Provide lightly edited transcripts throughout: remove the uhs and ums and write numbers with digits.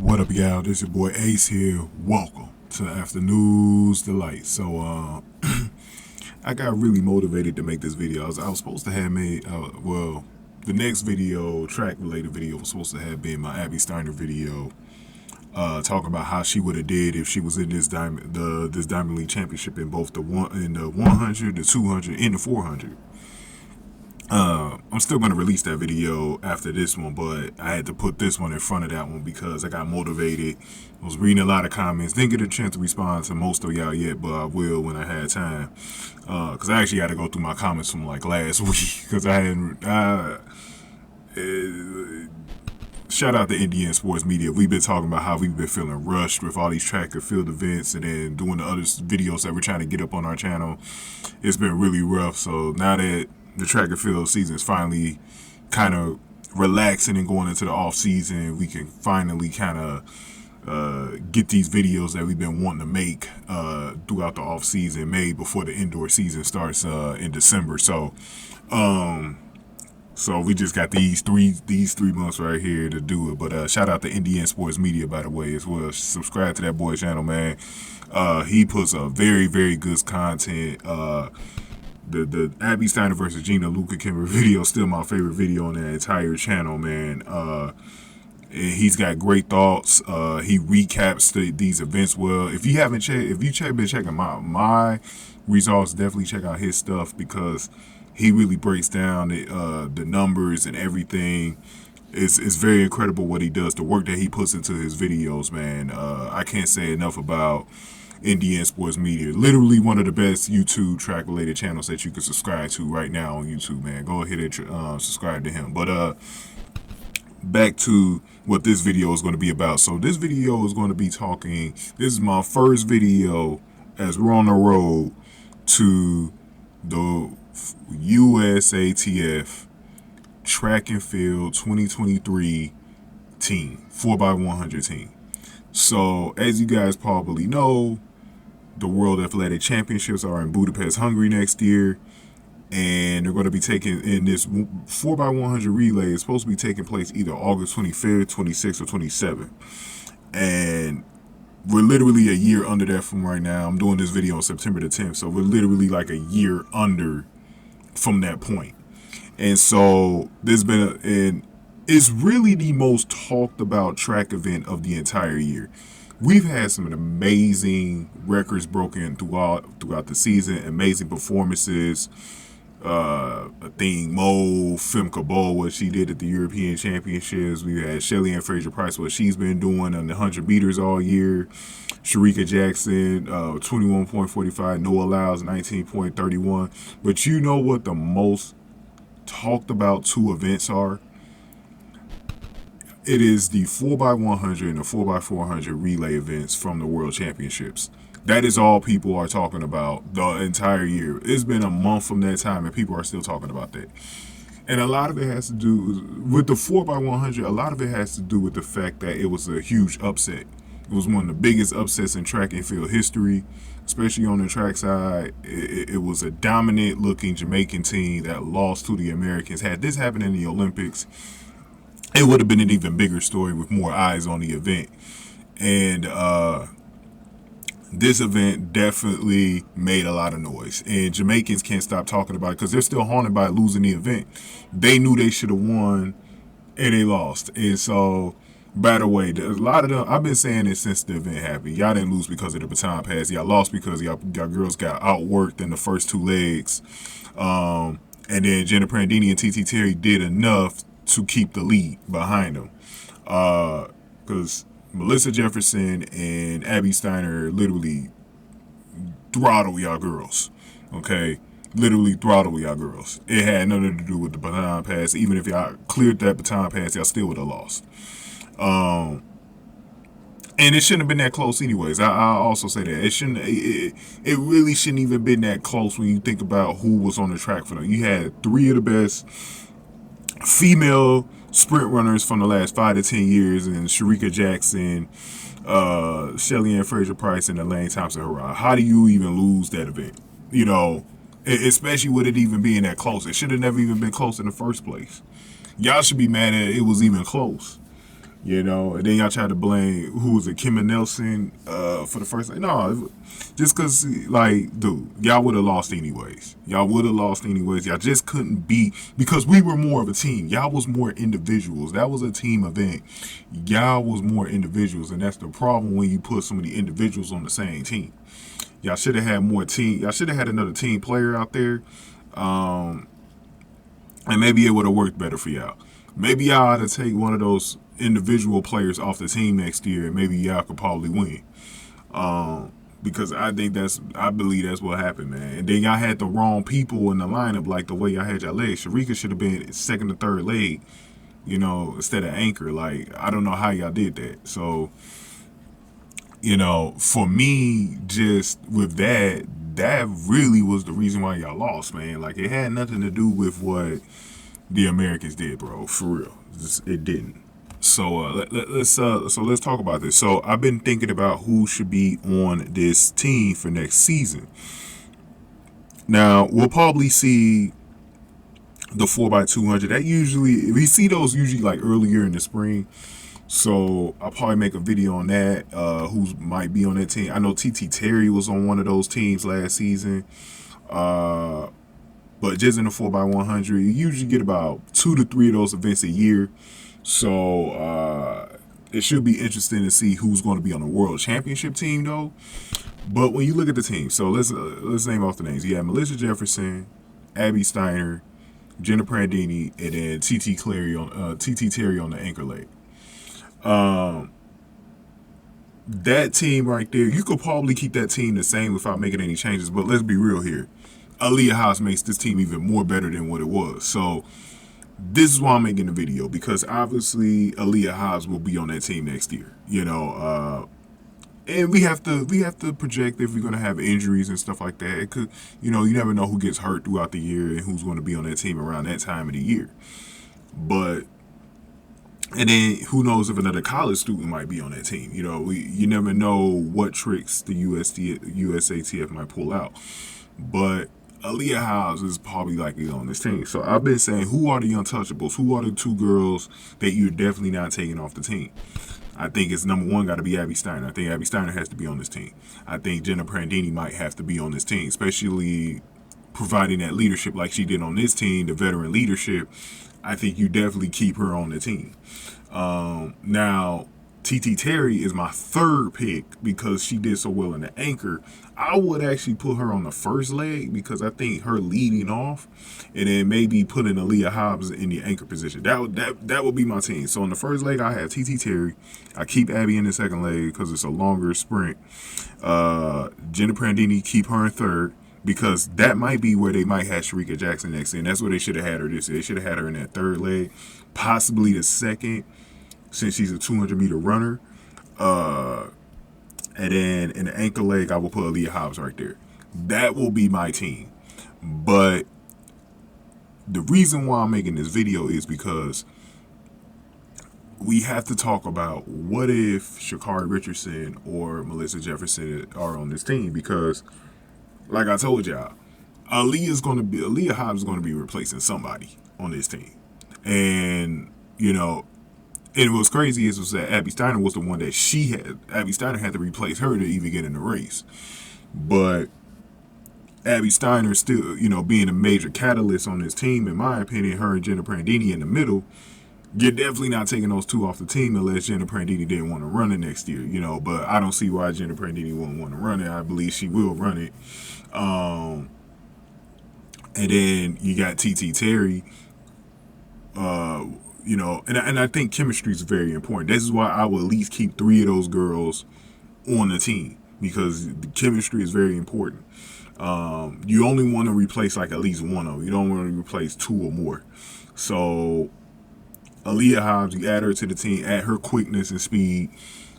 What up, y'all? This your boy Ace here. Welcome to Afternoon's Delight. So, I got really motivated to make this video. I was supposed to have made, the next video, track-related video, was supposed to have been my Abby Steiner video, talking about how she would have did if she was in this Diamond League Championship in both the 100, the 200, and the 400. I'm still going to release that video after this one, but I had to put this one in front of that one because I got motivated. I was reading a lot of comments. Didn't get a chance to respond to most of y'all yet, but I will when I had time. Because I actually got to go through my comments from like last week because I hadn't... shout out to Indian Sports Media. We've been talking about how we've been feeling rushed with all these track and field events and then doing the other videos that we're trying to get up on our channel. It's been really rough. So now that the track and field season is finally kind of relaxing and going into the off season, we can finally kind of get these videos that we've been wanting to make throughout the off season made before the indoor season starts in December. So we just got these three months right here to do it. But shout out to Indian Sports Media, by the way, as well. Subscribe to that boy channel, man. He puts a very, very good content. The Abby Steiner versus Gina Luca Kimber video is still my favorite video on that entire channel, man. And he's got great thoughts. He recaps these events well. If you haven't checked, been checking my results, definitely check out his stuff because he really breaks down the numbers and everything. It's very incredible what he does, the work that he puts into his videos, man. I can't say enough about Indian Sports Media. Literally one of the best YouTube track related channels that you can subscribe to right now on YouTube, man. Go ahead and subscribe to him. But back to what this video is going to be about. So this video is going to be talking, this is my first video as we're on the road to the USATF track and field 2023 team, 4x100 team. So as you guys probably know, the World Athletic Championships are in Budapest, Hungary next year, and they're going to be taking in this 4x100 relay. It's supposed to be taking place either August 25th, 26th, or 27th. And we're literally a year under that from right now. I'm doing this video on September the 10th, so we're literally like a year under from that point. And so there's been it's really the most talked about track event of the entire year. We've had some amazing records broken throughout the season, amazing performances. I think Femke Bol, what she did at the European Championships. We had Shelly-Ann Fraser-Pryce, what she's been doing on the 100 meters all year. Shericka Jackson, 21.45. Noah Lyles, 19.31. But you know what the most talked about two events are? It is the 4x100 and the 4x400 relay events from the World Championships. That is all people are talking about the entire year. It's been a month from that time and people are still talking about that. And a lot of it has to do with the 4x100. A lot of it has to do with the fact that it was a huge upset. It was one of the biggest upsets in track and field history, especially on the track side. It was a dominant looking Jamaican team that lost to the Americans. Had this happened in the Olympics, it would have been an even bigger story with more eyes on the event. And this event definitely made a lot of noise. And Jamaicans can't stop talking about it because they're still haunted by losing the event. They knew they should have won, and they lost. And so, by the way, a lot of them, I've been saying this since the event happened. Y'all didn't lose because of the baton pass. Y'all lost because y'all girls got outworked in the first two legs. And then Jenna Prandini and TeeTee Terry did enough to keep the lead behind them, because Melissa Jefferson and Abby Steiner literally throttle y'all girls. Okay, literally throttle y'all girls. It had nothing to do with the baton pass. Even if y'all cleared that baton pass, y'all still would have lost. And it shouldn't have been that close, anyways. I also say that it shouldn't. It really shouldn't even been that close when you think about who was on the track for them. You had three of the best female sprint runners from the last 5 to 10 years, and Shericka Jackson, Shelly-Ann Fraser-Pryce, and Elaine Thompson-Herah. How do you even lose that event? You know, especially with it even being that close. It should have never even been close in the first place. Y'all should be mad that it was even close. You know, and then y'all try to blame who was it, Kim and Nelson, for the first. No, just because, like, dude, y'all would have lost anyways. Y'all would have lost anyways. Y'all just couldn't beat because we were more of a team. Y'all was more individuals. That was a team event. Y'all was more individuals, and that's the problem when you put so many individuals on the same team. Y'all should have had more team. Y'all should have had another team player out there, and maybe it would have worked better for y'all. Maybe y'all ought to take one of those individual players off the team next year, and maybe y'all could probably win. Because I believe that's what happened, man. And then y'all had the wrong people in the lineup, like the way y'all had your legs. Shericka should have been second or third leg, you know, instead of anchor. Like, I don't know how y'all did that. So, you know, for me, just with that really was the reason why y'all lost, man. Like, it had nothing to do with what the Americans did, bro. For real, it didn't. So let's talk about this. So I've been thinking about who should be on this team for next season. Now we'll probably see the 4x200. That usually we see those usually like earlier in the spring. So I'll probably make a video on that. Who might be on that team? I know TeeTee Terry was on one of those teams last season. But just in the 4x100, you usually get about 2 to 3 of those events a year. So it should be interesting to see who's going to be on the world championship team, though. But when you look at the team, so let's name off the names. You have Melissa Jefferson, Abby Steiner, Jenna Prandini, and then TeeTee Terry on the anchor leg. That team right there, you could probably keep that team the same without making any changes. But let's be real here. Aleia Hobbs makes this team even more better than what it was. So this is why I'm making the video, because obviously Aleia Hobbs will be on that team next year, you know, and we have to project if we're going to have injuries and stuff like that. It could, you know, you never know who gets hurt throughout the year and who's going to be on that team around that time of the year. But and then who knows if another college student might be on that team. You know, you never know what tricks the USATF might pull out. But Aleia Hobbs is probably likely on this team. So I've been saying, who are the untouchables? Who are the 2 girls that you're definitely not taking off the team? I think it's number 1 got to be Abby Steiner. I think Abby Steiner has to be on this team. I think Jenna Prandini might have to be on this team, especially providing that leadership like she did on this team, the veteran leadership. I think you definitely keep her on the team. Now, TeeTee Terry is my 3rd pick because she did so well in the anchor. I would actually put her on the first leg because I think her leading off, and then maybe putting Aleia Hobbs in the anchor position. That would be my team. So in the first leg, I have TeeTee Terry. I keep Abby in the second leg because it's a longer sprint. Jenna Prandini, keep her in third, because that might be where they might have Shericka Jackson next year. That's where they should have had her this year. They should have had her in that third leg, possibly the second, since she's a 200-meter runner. And then in the anchor leg, I will put Aleia Hobbs right there. That will be my team. But the reason why I'm making this video is because we have to talk about what if Sha'Carri Richardson or Melissa Jefferson are on this team, because like I told y'all, Aleia Hobbs is going to be replacing somebody on this team. And, you know, and what's crazy was that Abby Steiner was the one that Abby Steiner had to replace her to even get in the race. But Abby Steiner still, you know, being a major catalyst on this team, in my opinion, her and Jenna Prandini in the middle, you're definitely not taking those 2 off the team unless Jenna Prandini didn't want to run it next year, you know. But I don't see why Jenna Prandini wouldn't want to run it. I believe she will run it. And then you got TeeTee Terry. You know, and I think chemistry is very important. This is why I will at least keep 3 of those girls on the team, because the chemistry is very important. You only want to replace like at least one of them. You don't want to replace 2 or more. So Aleia Hobbs, you add her to the team, add her quickness and speed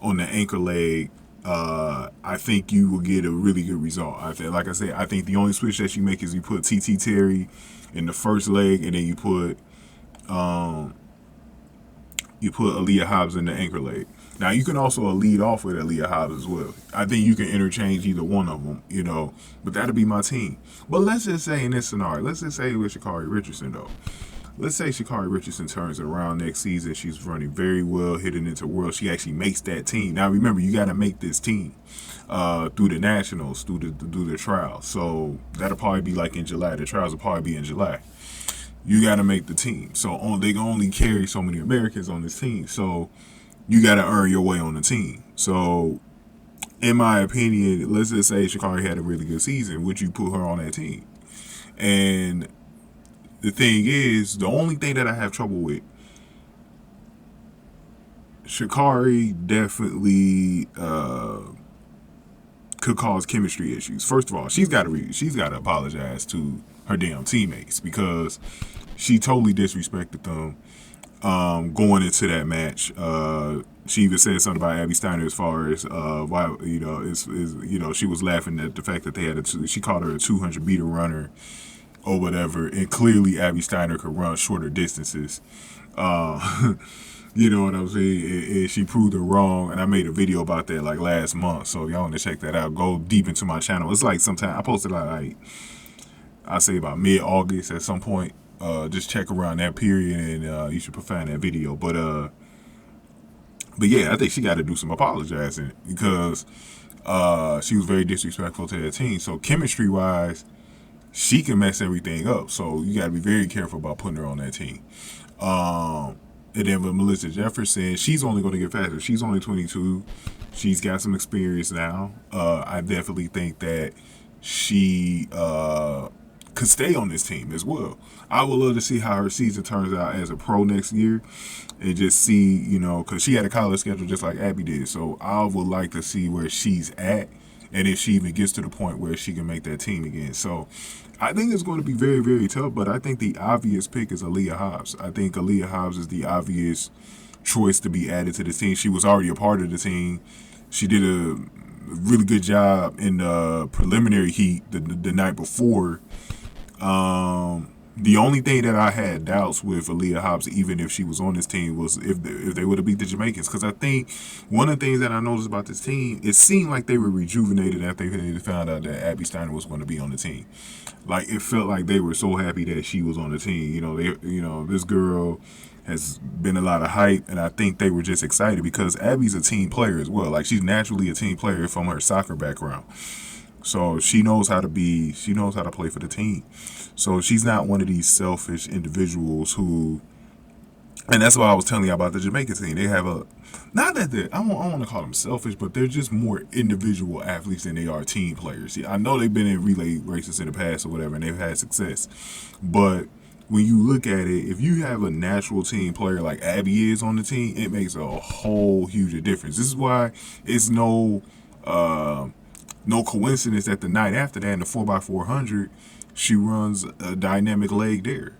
on the anchor leg. I think you will get a really good result. Like I said, I think the only switch that you make is you put TeeTee Terry in the first leg, and then you put Aleia Hobbs in the anchor leg. Now, you can also lead off with Aleia Hobbs as well. I think you can interchange either one of them, you know, but that'll be my team. But let's just say in this scenario, let's just say with Sha'Carri Richardson, though. let's say Sha'Carri Richardson turns it around next season. She's running very well, hitting into World. She actually makes that team. Now remember, you got to make this team through the nationals, through the trials. So that'll probably be like in July. The trials will probably be in July. You got to make the team. So they can only carry so many Americans on this team. So you got to earn your way on the team. So in my opinion, let's just say Sha'Carri had a really good season. Would you put her on that team? And the thing is, the only thing that I have trouble with, Sha'Carri definitely could cause chemistry issues. First of all, she's got to apologize to her damn teammates because she totally disrespected them going into that match. She even said something about Abby Steiner as far as why she was laughing at the fact that they had she called her a 200-meter runner or whatever, and clearly Abby Steiner could run shorter distances. You know what I'm saying? And she proved her wrong, and I made a video about that like last month. So if y'all want to check that out, go deep into my channel. It's like sometime I posted like I say about mid-August at some point. Just check around that period, and you should find that video. But yeah, I think she got to do some apologizing because she was very disrespectful to that team. So chemistry-wise, she can mess everything up. So you got to be very careful about putting her on that team. And then with Melissa Jefferson, she's only going to get faster. She's only 22. She's got some experience now. I definitely think that she could stay on this team as well. I would love to see how her season turns out as a pro next year and just see, because she had a college schedule just like Abby did. So I would like to see where she's at and if she even gets to the point where she can make that team again. So I think it's going to be very, very tough, but I think the obvious pick is Aleia Hobbs. I think Aleia Hobbs is the obvious choice to be added to the team. She was already a part of the team. She did a really good job in the preliminary heat the night before. The only thing that I had doubts with Aleia Hobbs, even if she was on this team, was if they would have beat the Jamaicans. Because I think one of the things that I noticed about this team, it seemed like they were rejuvenated after they found out that Abby Steiner was going to be on the team. Like it felt like they were so happy that she was on the team. This girl has been a lot of hype, and I think they were just excited because Abby's a team player as well. Like she's naturally a team player from her soccer background. So she knows how to play for the team. So she's not one of these selfish individuals who, and that's what I was telling you about the Jamaican team. They have I don't want to call them selfish, but they're just more individual athletes than they are team players. See, I know they've been in relay races in the past or whatever, and they've had success. But when you look at it, if you have a natural team player like Abby is on the team, it makes a whole huge difference. This is why it's no coincidence that the night after that in the 4x400, she runs a dynamic leg there.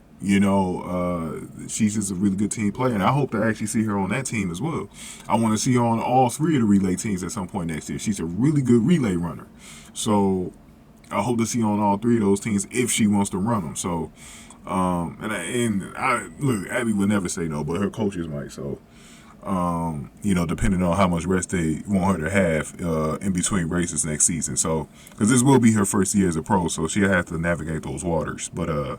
She's just a really good team player, and I hope to actually see her on that team as well. I want to see her on all three of the relay teams at some point next year. She's a really good relay runner. So I hope to see her on all three of those teams if she wants to run them. So, look, Abby would never say no, but her coaches might. So, depending on how much rest they want her to have in between races next season. So, because this will be her first year as a pro, so she'll have to navigate those waters. But,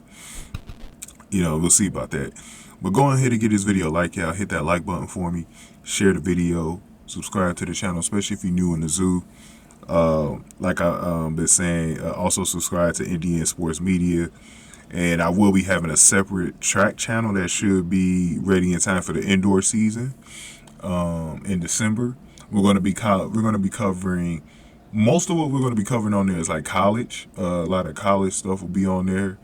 we'll see about that. But go ahead and get this video a like, y'all. Hit that like button for me. Share the video. Subscribe to the channel, especially if you're new in the zoo. Like I've been saying, also subscribe to Indian Sports Media. And I will be having a separate track channel that should be ready in time for the indoor season in December. We're going to be covering most of what we're going to be covering on there is like college. A lot of college stuff will be on there.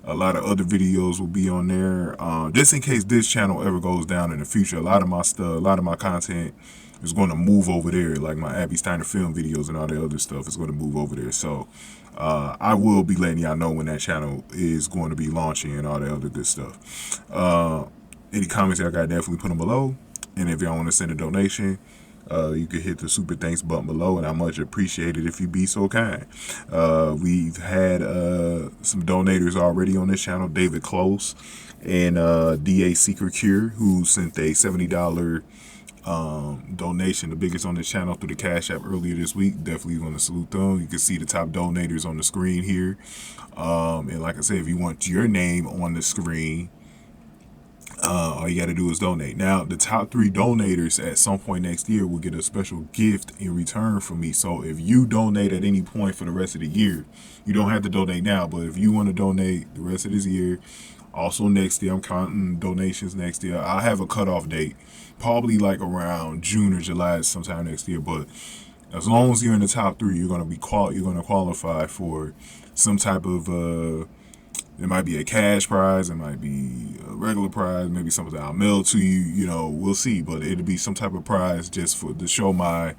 A lot of other videos will be on there. Just in case this channel ever goes down in the future, a lot of my content is going to move over there. Like my Abby Steiner film videos and all the other stuff is going to move over there. So I will be letting y'all know when that channel is going to be launching and all the other good stuff. Any comments y'all got, definitely put them below. And if y'all want to send a donation, you can hit the super thanks button below, and I much appreciate it if you be so kind. We've had some donators already on this channel, David Close and DA Secret Cure, who sent a $70 donation, the biggest on this channel, through the Cash App earlier this week. Definitely want to salute them. You can see the top donators on the screen here. And like I said, if you want your name on the screen, All you got to do is donate. Now, the top 3 donators at some point next year will get a special gift in return from me. So if you donate at any point for the rest of the year, you don't have to donate now, but if you want to donate the rest of this year, also next year, I'm counting donations next year. I'll have a cutoff date, probably like around June or July sometime next year. But as long as you're in the top 3, you're gonna qualify for some type of it might be a cash prize, it might be a regular prize, maybe something I'll mail to you. You know, we'll see. But it'll be some type of prize just to show my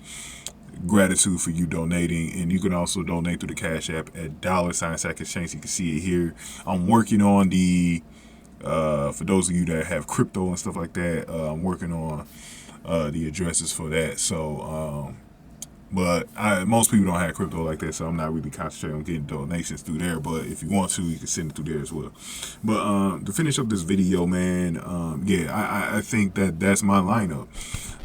gratitude for you donating. And you can also donate through the Cash App at $Sack Exchange. You can see it here. I'm working on the for those of you that have crypto and stuff like that, I'm working on the addresses for that. So but most people don't have crypto like that, so I'm not really concentrating on getting donations through there. But if you want to, you can send it through there as well. But to finish up this video, man, yeah, I think that's my lineup.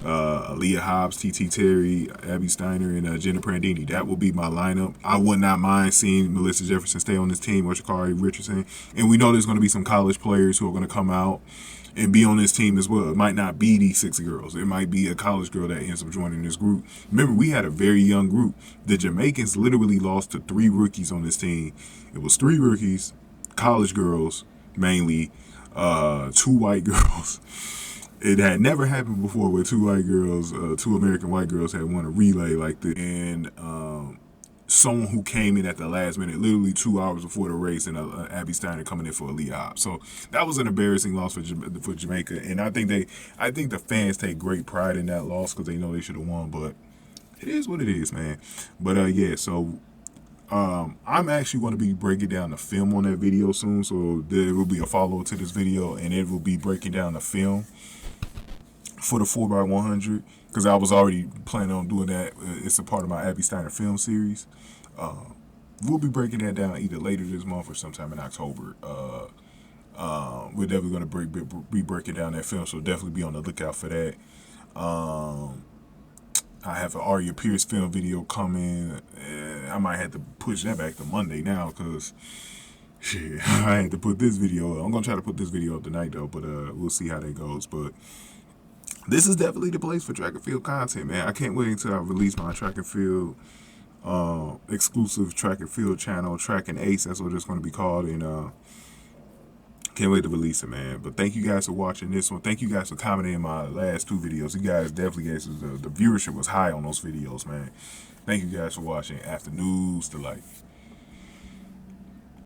Aleia Hobbs, TeeTee Terry, Abby Steiner, and Jenna Prandini. That will be my lineup. I would not mind seeing Melissa Jefferson stay on this team, or Sha'Carri Richardson. And we know there's going to be some college players who are going to come out and be on this team as well. It might not be these 6 girls. It might be a college girl that ends up joining this group. Remember, we had a very young group. The Jamaicans literally lost to 3 rookies on this team. It was 3 rookies, college girls mainly, 2 white girls. It had never happened before where 2 white girls, 2 American white girls had won a relay like this. And someone who came in at the last minute, literally 2 hours before the race, and Abby Steiner coming in for Aleia Hobbs. So that was an embarrassing loss for Jamaica, and I think the fans take great pride in that loss because they know they should have won. But it is what it is, man. But yeah, so I'm actually going to be breaking down the film on that video soon. So there will be a follow to this video, and it will be breaking down the film for the 4x100, because I was already planning on doing that. It's a part of my Abby Steiner film series. We'll be breaking that down either later this month or sometime in October. We're definitely going to be breaking down that film, so definitely be on the lookout for that. I have an Aria Pierce film video coming. I might have to push that back to Monday now, because shit, I had to put this video up. I'm going to try to put this video up tonight, though, but we'll see how that goes. But this is definitely the place for track and field content, man. I can't wait until I release my track and field exclusive track and field channel, Track and Ace. That's what it's going to be called, and can't wait to release it, man. But thank you guys for watching this one. Thank you guys for commenting in my last 2 videos. You guys definitely gave us the viewership was high on those videos, man. Thank you guys for watching. After News to Life.